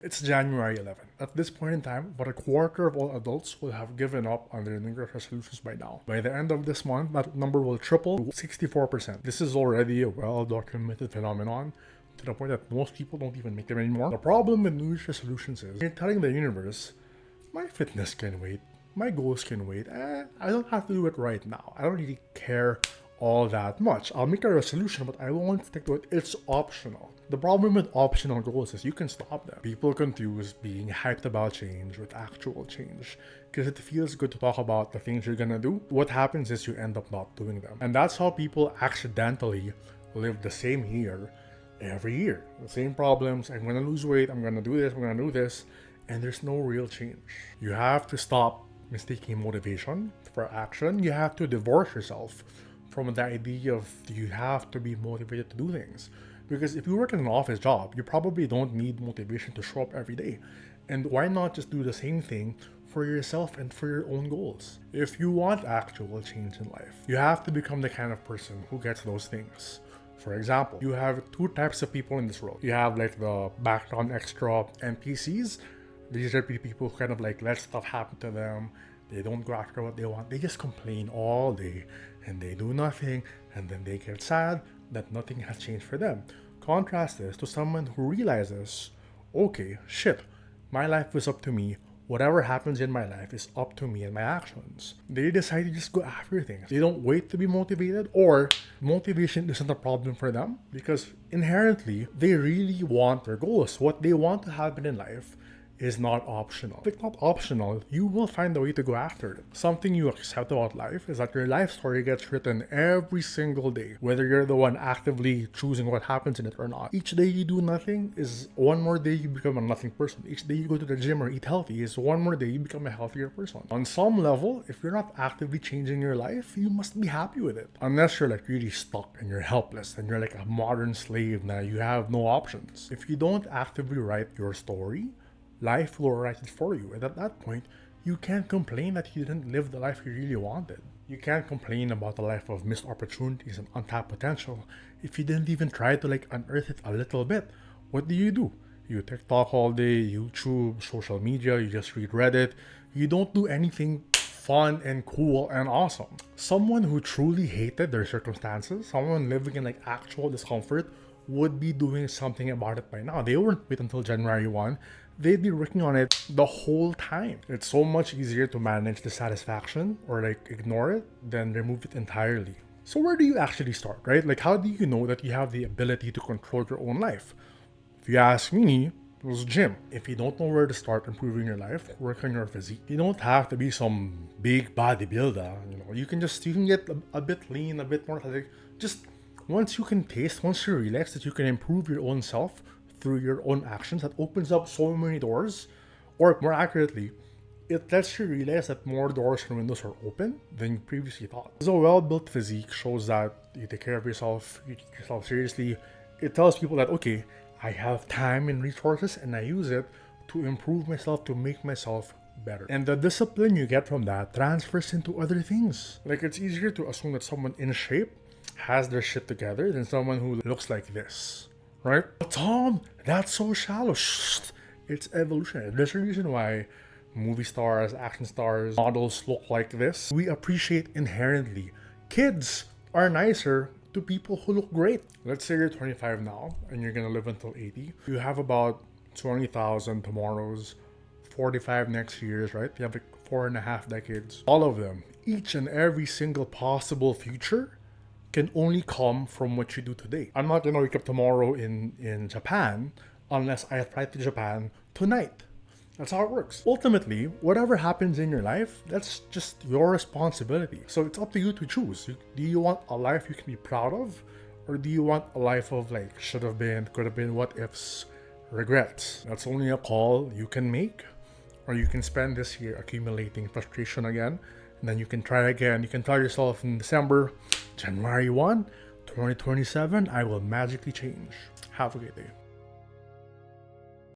It's January 11th. At this point in time, about a quarter of all adults will have given up on their New Year's resolutions by now. By the end of this month, that number will triple to 64%. This is already a well-documented phenomenon to the point that most people don't even make them anymore. The problem with New Year's resolutions is you're telling the universe, my fitness can wait, my goals can wait, I don't have to do it right now. I don't really care all that much. I'll make a resolution, but I won't stick to it. It's optional. The problem with optional goals is you can stop them. People confuse being hyped about change with actual change because it feels good to talk about the things you're gonna do. What happens is you end up not doing them. And that's how people accidentally live the same year every year. The same problems. I'm gonna lose weight. I'm gonna do this. I'm gonna do this. And there's no real change. You have to stop mistaking motivation for action. You have to divorce yourself from the idea of you have to be motivated to do things. Because if you work in an office job, you probably don't need motivation to show up every day. And why not just do the same thing for yourself and for your own goals? If you want actual change in life, you have to become the kind of person who gets those things. For example, you have two types of people in this world. You have like the background extra NPCs. These are people who kind of like let stuff happen to them. They don't go after what they want. They just complain all day and they do nothing, and then they get sad that nothing has changed for them. Contrast this to someone who realizes, okay, shit, my life is up to me. Whatever happens in my life is up to me and my actions. They decide to just go after things. They don't wait to be motivated, or motivation isn't a problem for them because inherently they really want their goals. What they want to happen in life is not optional. If it's not optional, you will find a way to go after it. Something you accept about life is that your life story gets written every single day, whether you're the one actively choosing what happens in it or not. Each day you do nothing is one more day you become a nothing person. Each day you go to the gym or eat healthy is one more day you become a healthier person. On some level, if you're not actively changing your life, you must be happy with it. Unless you're like really stuck and you're helpless and you're like a modern slave now, you have no options. If you don't actively write your story, life will write it for you. And at that point, you can't complain that you didn't live the life you really wanted. You can't complain about a life of missed opportunities and untapped potential if you didn't even try to like unearth it a little bit. What do? You TikTok all day, YouTube, social media, you just read Reddit. You don't do anything fun and cool and awesome. Someone who truly hated their circumstances, someone living in like actual discomfort, would be doing something about it by now. They wouldn't wait until January 1. They'd be working on it the whole time. It's so much easier to manage dissatisfaction or like ignore it than remove it entirely. So where do you actually start, right? Like how do you know that you have the ability to control your own life? If you ask me, it was gym. If you don't know where to start improving your life, work on your physique. You don't have to be some big bodybuilder, you can get a bit lean, a bit more like just once you realize that you can improve your own self through your own actions, that opens up so many doors, or more accurately, it lets you realize that more doors and windows are open than you previously thought. So a well-built physique shows that you take care of yourself, you take yourself seriously. It tells people that, okay, I have time and resources and I use it to improve myself, to make myself better. And the discipline you get from that transfers into other things. Like it's easier to assume that someone in shape has their shit together than someone who looks like this, right? But Tom, that's so shallow. Shh, it's evolutionary. There's a reason why movie stars, action stars, models look like this. We appreciate inherently. Kids are nicer to people who look great. Let's say you're 25 now and you're gonna live until 80. You have about 20,000 tomorrows, 45 next years, right? You have like 4.5 decades. All of them, each and every single possible future can only come from what you do today. I'm not gonna wake up tomorrow in Japan unless I fly to Japan tonight. That's how it works. Ultimately, whatever happens in your life, that's just your responsibility. So it's up to you to choose. Do you want a life you can be proud of? Or do you want a life of like should have been, could have been, what ifs, regrets? That's only a call you can make. Or you can spend this year accumulating frustration again, and then you can try again. You can tell yourself in January 1, 2027, I will magically change. Have a great day.